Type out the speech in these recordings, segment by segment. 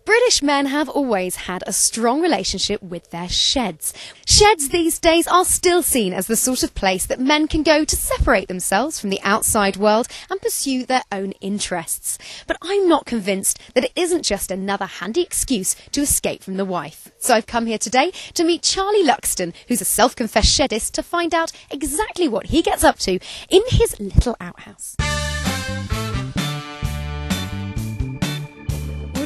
British men have always had a strong relationship with their sheds. Sheds these days are still seen as the sort of place that men can go to separate themselves from the outside world and pursue their own interests. But I'm not convinced that it isn't just another handy excuse to escape from the wife. So I've come here today to meet Charlie Luxton, who's a self-confessed shedist, to find out exactly what he gets up to in his little outhouse.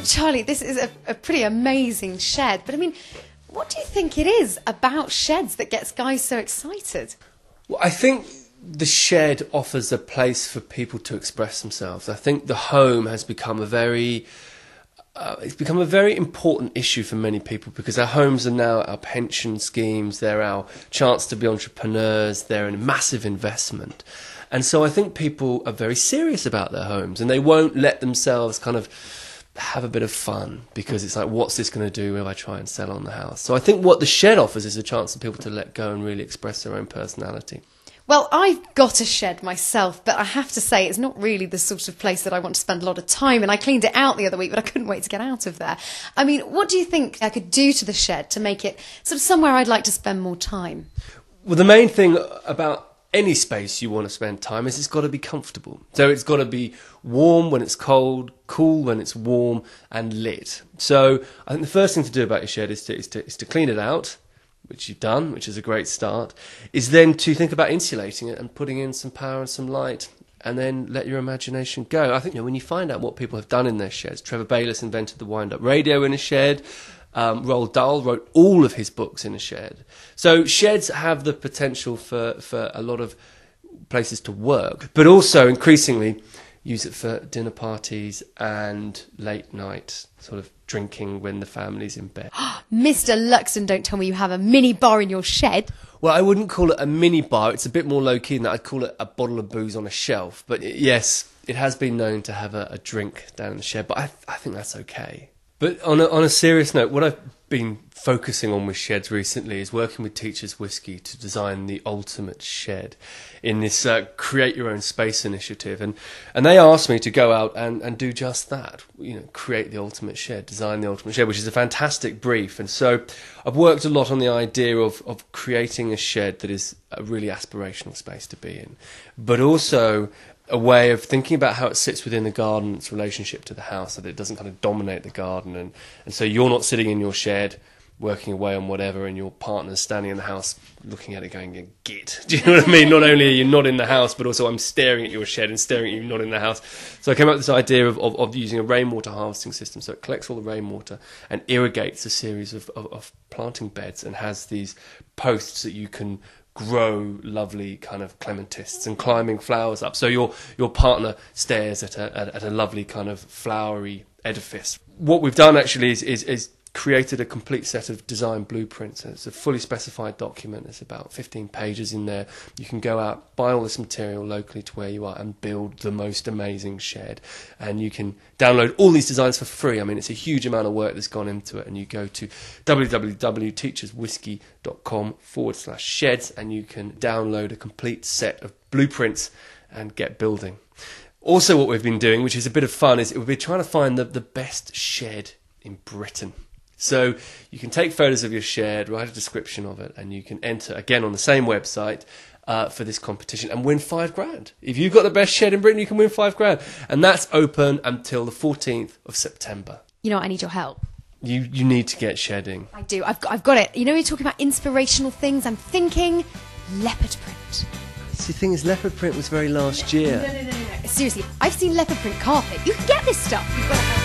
Charlie, this is a pretty amazing shed, but I mean, what do you think it is about sheds that gets guys so excited? Well, I think the shed offers a place for people to express themselves. I think the home has become a very important issue for many people, because our homes are now our pension schemes, they're our chance to be entrepreneurs, they're a massive investment. And so I think people are very serious about their homes, and they won't let themselves kind of have a bit of fun, because it's like, what's this going to do if I try and sell on the house? So I think what the shed offers is a chance for people to let go and really express their own personality. Well, I've got a shed myself, but I have to say it's not really the sort of place that I want to spend a lot of time in. I cleaned it out the other week, but I couldn't wait to get out of there. I mean, what do you think I could do to the shed to make it sort of somewhere I'd like to spend more time? Well, the main thing about any space you want to spend time is it's got to be comfortable. So it's got to be warm when it's cold, cool when it's warm, and lit. So I think the first thing to do about your shed is to clean it out, which you've done, which is a great start, is then to think about insulating it and putting in some power and some light, and then let your imagination go. I think, when you find out what people have done in their sheds, Trevor Bayliss invented the wind-up radio in a shed. Roald Dahl wrote all of his books in a shed. So sheds have the potential for a lot of places to work, but also increasingly use it for dinner parties and late night sort of drinking when the family's in bed. Mr. Luxton, don't tell me you have a mini bar in your shed. Well, I wouldn't call it a mini bar. It's a bit more low-key than that. I'd call it a bottle of booze on a shelf. But yes, it has been known to have a drink down in the shed, but I think that's okay. But on a serious note, what I've been focusing on with sheds recently is working with Teachers Whiskey to design the ultimate shed in this Create Your Own Space initiative. And they asked me to go out and do just that, create the ultimate shed, design the ultimate shed, which is a fantastic brief. And so I've worked a lot on the idea of creating a shed that is a really aspirational space to be in, but also a way of thinking about how it sits within the garden, its relationship to the house, so that it doesn't kind of dominate the garden. And so you're not sitting in your shed working away on whatever, and your partner's standing in the house looking at it going, git. Do you know what I mean? Not only are you not in the house, but also I'm staring at your shed and staring at you not in the house. So I came up with this idea of using a rainwater harvesting system. So it collects all the rainwater and irrigates a series of planting beds, and has these posts that you can grow lovely kind of clementists and climbing flowers up. So your partner stares at a lovely kind of flowery edifice. What we've done actually is created a complete set of design blueprints. It's a fully specified document. It's about 15 pages in there. You can go out, buy all this material locally to where you are, and build the most amazing shed. And you can download all these designs for free. I mean, it's a huge amount of work that's gone into it. And you go to www.teacherswhiskey.com/sheds, and you can download a complete set of blueprints and get building. Also, what we've been doing, which is a bit of fun, is we've been trying to find the best shed in Britain. So you can take photos of your shed, write a description of it, and you can enter, again on the same website, for this competition and win £5,000. If you've got the best shed in Britain, you can win £5,000. And that's open until the 14th of September. I need your help. You need to get shedding. I do. I've got it. You're talking about inspirational things. I'm thinking leopard print. See, the thing is, leopard print was very last year. No. Seriously, I've seen leopard print carpet. You can get this stuff. You've got to help.